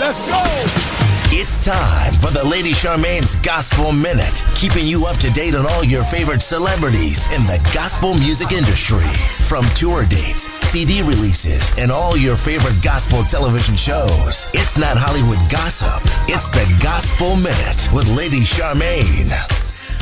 Let's go! It's time for the Lady Charmaine's Gospel Minute, keeping you up to date on all your favorite celebrities in the gospel music industry. From tour dates, CD releases, and all your favorite gospel television shows. It's not Hollywood gossip. It's the Gospel Minute with Lady Charmaine.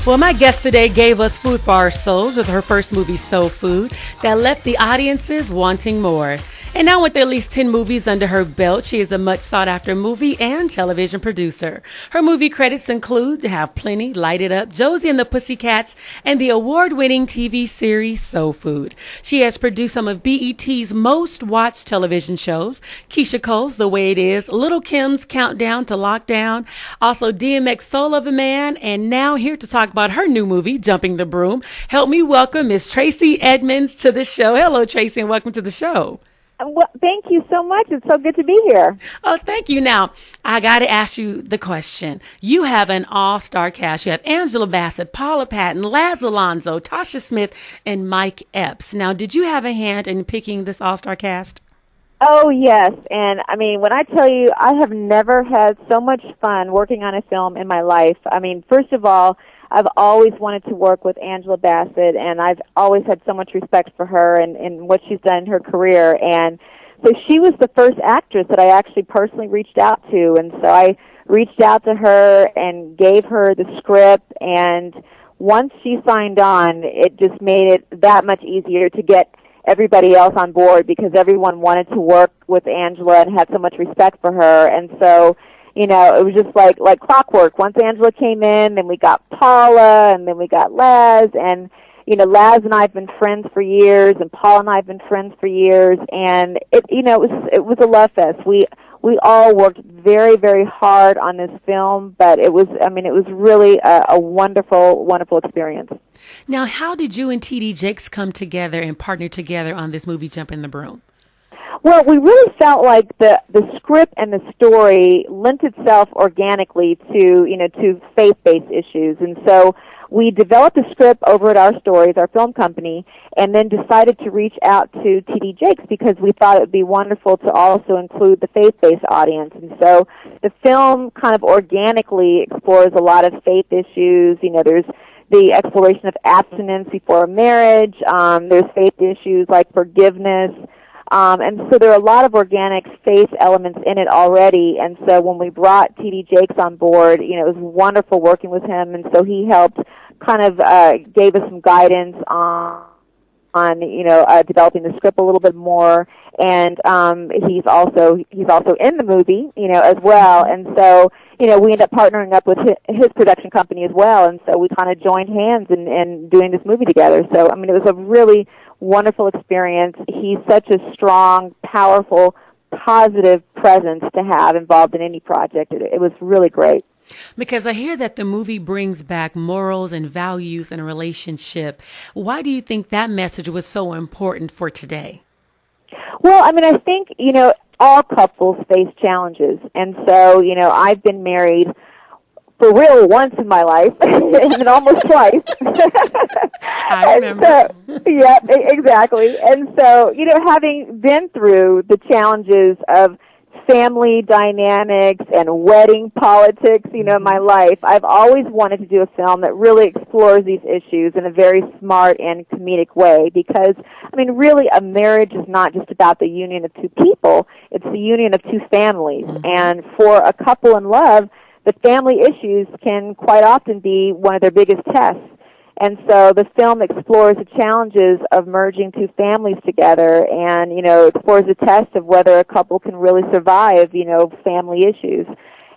Well, my guest today gave us food for our souls with her first movie, Soulfood, that left the audiences wanting more. And now with at least 10 movies under her belt, she is a much sought-after movie and television producer. Her movie credits include To Have Plenty, Light It Up, Josie and the Pussycats, and the award-winning TV series Soulfood. She has produced some of BET's most-watched television shows, Keisha Cole's The Way It Is, Little Kim's Countdown to Lockdown, also DMX Soul of a Man, and now here to talk about her new movie, Jumping the Broom. Help me welcome Miss Tracey Edmonds to the show. Hello, Tracey, and welcome to the show. Well, thank you so much. It's so good to be here. Oh, thank you. Now, I got to ask you the question. You have an all-star cast. You have Angela Bassett, Paula Patton, Laz Alonso, Tasha Smith, and Mike Epps. Now, did you have a hand in picking this all-star cast? Oh, yes. And, I mean, when I tell you, I have never had so much fun working on a film in my life. I mean, first of all, I've always wanted to work with Angela Bassett, and I've always had so much respect for her and what she's done in her career. And so she was the first actress that I actually personally reached out to. And so I reached out to her and gave her the script. And once she signed on, it just made it that much easier to get everybody else on board because everyone wanted to work with Angela and had so much respect for her. And so, you know, it was just like clockwork. Once Angela came in, then we got Paula, and then we got Laz, and, you know, Laz and I have been friends for years, and Paula and I have been friends for years, and it was a love fest. We all worked very, very hard on this film, but it was really a wonderful, wonderful experience. Now, how did you and T.D. Jakes come together and partner together on this movie, Jumping the Broom? Well, we really felt like the script and the story lent itself organically to faith-based issues. And so we developed a script over at Our Stories, our film company, and then decided to reach out to T.D. Jakes because we thought it would be wonderful to also include the faith-based audience. And so the film kind of organically explores a lot of faith issues. You know, there's the exploration of abstinence before a marriage. There's faith issues like forgiveness. And so there are a lot of organic faith elements in it already. And so when we brought T.D. Jakes on board, you know, it was wonderful working with him. And so he helped kind of gave us some guidance on developing the script a little bit more. And he's also in the movie, you know, as well. And so, you know, we ended up partnering up with his production company as well. And so we kind of joined hands in doing this movie together. So, I mean, it was a really wonderful experience. He's such a strong, powerful, positive presence to have involved in any project. It was really great. Because I hear that the movie brings back morals and values in a relationship. Why do you think that message was so important for today? Well, I mean, I think, you know, all couples face challenges. And so, you know, I've been married for really once in my life, and then almost twice. I remember. Yeah, exactly. And so, you know, having been through the challenges of family dynamics and wedding politics, you know, in my life, I've always wanted to do a film that really explores these issues in a very smart and comedic way because, I mean, really a marriage is not just about the union of two people, it's the union of two families. Mm-hmm. And for a couple in love, the family issues can quite often be one of their biggest tests. And so the film explores the challenges of merging two families together and, you know, explores the test of whether a couple can really survive, you know, family issues.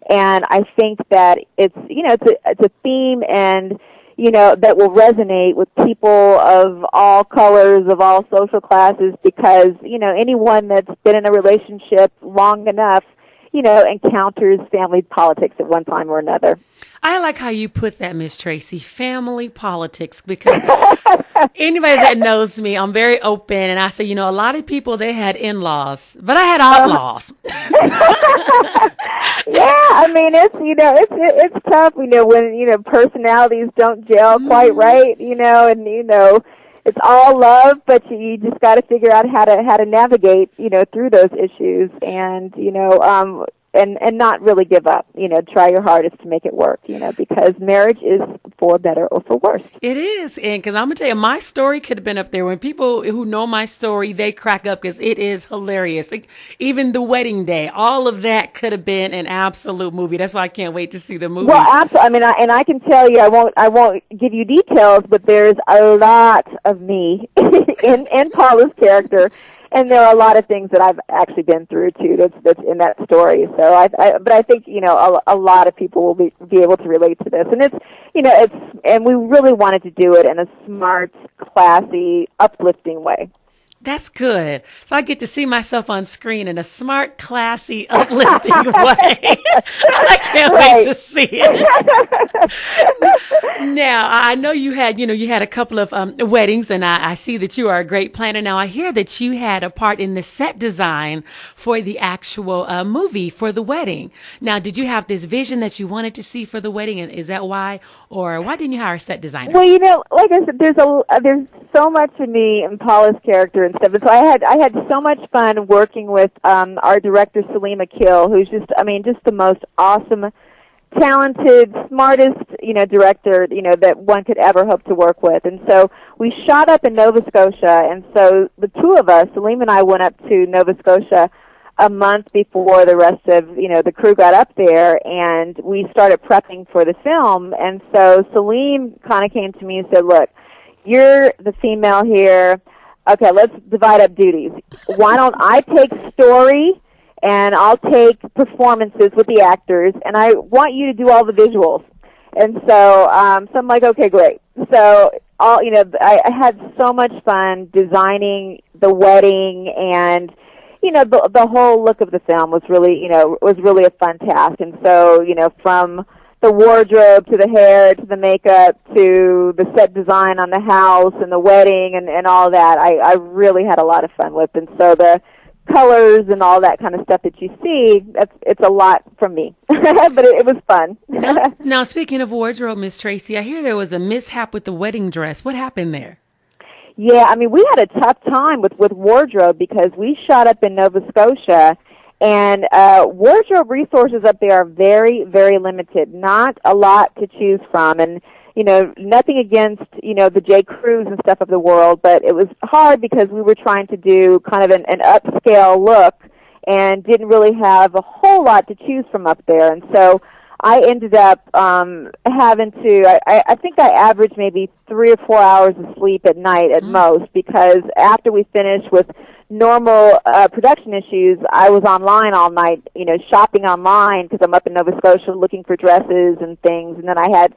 And I think that it's a theme and, you know, that will resonate with people of all colors, of all social classes, because, you know, anyone that's been in a relationship long enough, you know, encounters family politics at one time or another. I like how you put that, Miss Tracey, family politics, because anybody that knows me, I'm very open, and I say, you know, a lot of people, they had in-laws, but I had outlaws. Yeah, I mean, it's tough, you know, when, you know, personalities don't gel quite right, you know, and, you know, it's all love, but you just got to figure out how to navigate, you know, through those issues. And, you know, and not really give up. Try your hardest to make it work. Because marriage is for better or for worse. It is, and because I'm gonna tell you, my story could have been up there. When people who know my story, they crack up because it is hilarious. Like, even the wedding day, all of that could have been an absolute movie. That's why I can't wait to see the movie. Well, absolutely. I mean, I can tell you, I won't give you details, but there's a lot of me in Paula's character. And there are a lot of things that I've actually been through too. That's in that story. So but I think a lot of people will be able to relate to this. And and we really wanted to do it in a smart, classy, uplifting way. That's good. So I get to see myself on screen in a smart, classy, uplifting way. I can't wait to see it. Now, I know you had a couple of weddings, and I see that you are a great planner. Now, I hear that you had a part in the set design for the actual movie for the wedding. Now, did you have this vision that you wanted to see for the wedding, and is that why, or why didn't you hire a set designer? Well, like I said, there's so much in me and Paula's character and stuff. And so I had so much fun working with our director Salim Akil, who's just the most awesome, talented, smartest director that one could ever hope to work with. And so we shot up in Nova Scotia, and so the two of us, Salim and I, went up to Nova Scotia a month before the rest of the crew got up there, and we started prepping for the film. And so Salim kind of came to me and said, "Look, you're the female here. Okay, let's divide up duties. Why don't I take story and I'll take performances with the actors, and I want you to do all the visuals." And so, so I'm like, okay, great. So I had so much fun designing the wedding, and the whole look of the film was really a fun task. And so, from the wardrobe to the hair to the makeup to the set design on the house and the wedding and all that, I really had a lot of fun with. And so the colors and all that kind of stuff that you see, it's a lot from me. But it was fun. Now, speaking of wardrobe, Miss Tracey, I hear there was a mishap with the wedding dress. What happened there? Yeah, we had a tough time with wardrobe because we shot up in Nova Scotia, and wardrobe resources up there are very, very limited. Not a lot to choose from, and nothing against the J. Crews and stuff of the world, but it was hard because we were trying to do kind of an upscale look and didn't really have a whole lot to choose from up there. And so I ended up having to, I think I averaged maybe 3 or 4 hours of sleep at night at most, because after we finished with normal production issues, I was online all night, shopping online because I'm up in Nova Scotia looking for dresses and things, and then I had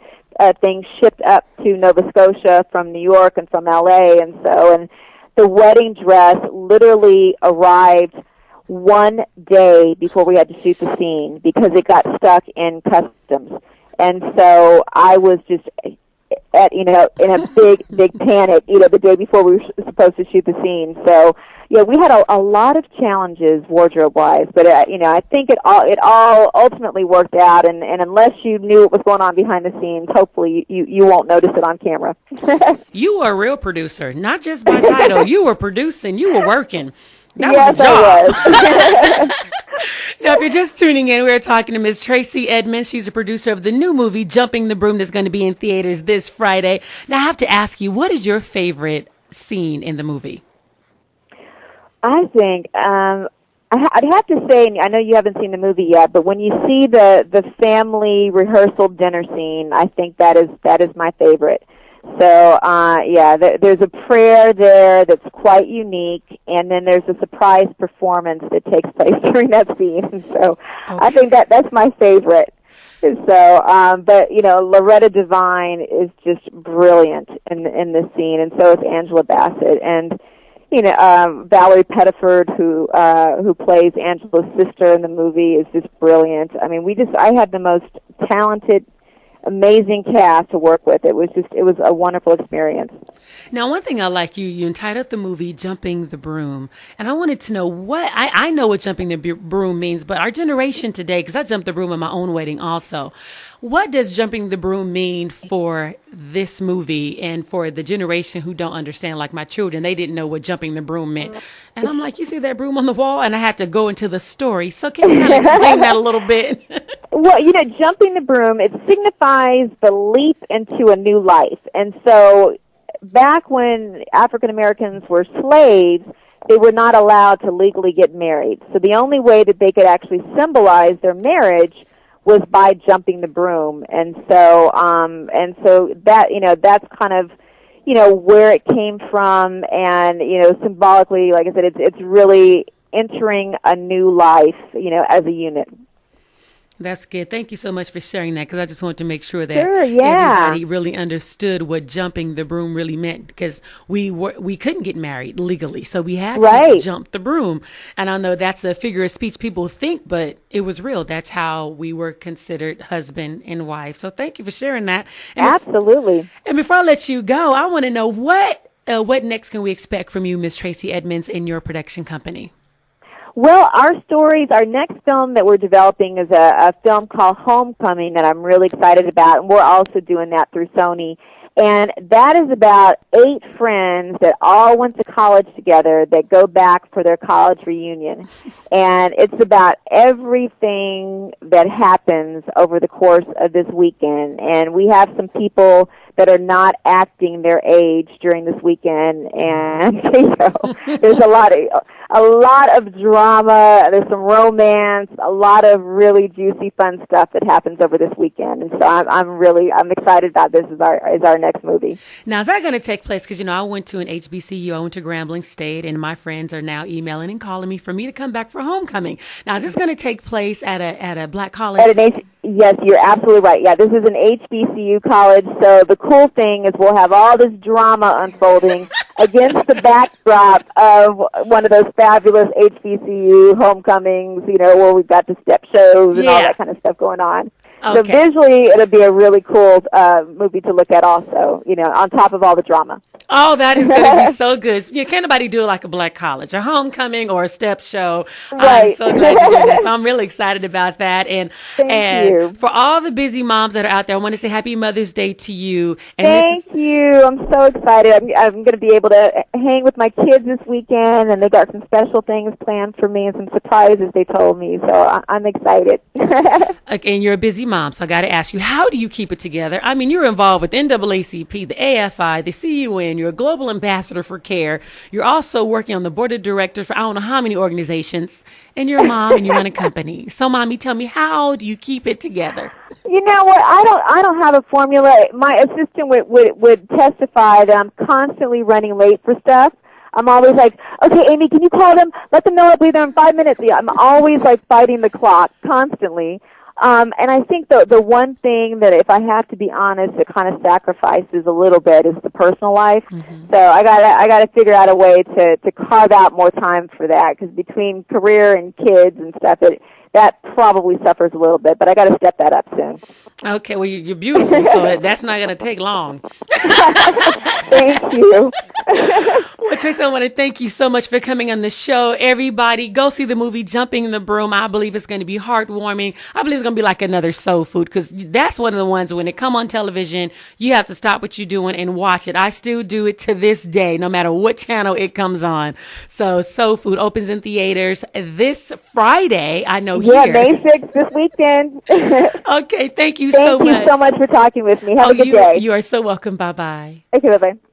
things shipped up to Nova Scotia from New York and from LA, and the wedding dress literally arrived one day before we had to shoot the scene because it got stuck in customs. And so I was just in a big panic, the day before we were supposed to shoot the scene. So yeah, we had a lot of challenges wardrobe-wise, but I think it all ultimately worked out. And unless you knew what was going on behind the scenes, hopefully you won't notice it on camera. You were a real producer, not just by title. You were producing. You were working. That yes, was a job. I was. Now, if you're just tuning in, we're talking to Ms. Tracey Edmonds. She's a producer of the new movie, Jumping the Broom, that's going to be in theaters this Friday. Now, I have to ask you, what is your favorite scene in the movie? I think I'd have to say, and I know you haven't seen the movie yet, but when you see the family rehearsal dinner scene, I think that is my favorite. So, there's a prayer there that's quite unique, and then there's a surprise performance that takes place during that scene. And so, okay. I think that's my favorite. So, but Loretta Devine is just brilliant in this scene, and so is Angela Bassett, and Valerie Pettiford, who plays Angela's sister in the movie, is just brilliant. I had the most talented amazing cast to work with. It was a wonderful experience. Now, one thing I like, you entitled the movie Jumping the Broom, and I wanted to know I know what jumping the broom means, but our generation today, because I jumped the broom at my own wedding also, what does jumping the broom mean for this movie and for the generation who don't understand, like my children? They didn't know what jumping the broom meant. And I'm like, you see that broom on the wall? And I had to go into the story. So can you kind of explain that a little bit? Well, jumping the broom, it signifies the leap into a new life. And so back when African Americans were slaves, they were not allowed to legally get married. So the only way that they could actually symbolize their marriage was by jumping the broom. And so that, that's kind of, where it came from. And, symbolically, like I said, it's really entering a new life, as a unit. That's good. Thank you so much for sharing that, because I just wanted to make sure that everybody really understood what jumping the broom really meant, because we couldn't get married legally, so we had to jump the broom. And I know that's a figure of speech people think, but it was real. That's how we were considered husband and wife. So thank you for sharing that. And absolutely. And before I let you go, I want to know what next can we expect from you, Miss Tracey Edmonds, in your production company? Well, our next film that we're developing is a film called Homecoming that I'm really excited about, and we're also doing that through Sony. And that is about 8 friends that all went to college together that go back for their college reunion. And it's about everything that happens over the course of this weekend. And we have some people that are not acting their age during this weekend, and there's a lot of drama. There's some romance, a lot of really juicy, fun stuff that happens over this weekend. And so I'm excited about this as our next movie. Now, is that going to take place? Because I went to an HBCU, I went to Grambling State, and my friends are now emailing and calling me for me to come back for Homecoming. Now, is this going to take place at a black college? Yes, you're absolutely right. Yeah, this is an HBCU college, so the cool thing is we'll have all this drama unfolding against the backdrop of one of those fabulous HBCU homecomings, where we've got the step shows and all that kind of stuff going on. Okay. So visually, it'll be a really cool movie to look at also, on top of all the drama. Oh, that is going to be so good. Can't nobody do it like a black college, a homecoming or a step show. Right. I'm so glad you did that. So I'm really excited about that. And Thank you. For all the busy moms that are out there, I want to say Happy Mother's Day to you. And Thank you. I'm so excited. I'm going to be able to hang with my kids this weekend, and they got some special things planned for me and some surprises they told me. So I'm excited. And you're a busy mom, so I got to ask you, how do you keep it together? I mean, you're involved with NAACP, the AFI, the CUN. You're a global ambassador for CARE. You're also working on the board of directors for I don't know how many organizations. And you're a mom and you run a company. So, Mommy, tell me, how do you keep it together? You know what? I don't have a formula. My assistant would testify that I'm constantly running late for stuff. I'm always like, okay, Amy, can you call them? Let them know I'll be there in 5 minutes. Yeah, I'm always like fighting the clock constantly. And I think the one thing that, if I have to be honest, that kind of sacrifices a little bit is the personal life. Mm-hmm. So I gotta figure out a way to carve out more time for that, because between career and kids and stuff, that probably suffers a little bit, but I got to step that up soon. Okay, well, you're beautiful, so that's not going to take long. Thank you. Well, Tracey, I want to thank you so much for coming on the show. Everybody, go see the movie Jumping the Broom. I believe it's going to be heartwarming. I believe it's going to be like another soul food, because that's one of the ones when it come on television, you have to stop what you're doing and watch it. I still do it to this day, no matter what channel it comes on. So Soulfood opens in theaters this Friday. I know Yeah, here. May 6th this weekend. Okay, thank you so much. Thank you so much for talking with me. Have a good day. You are so welcome. Bye-bye. Okay, bye-bye.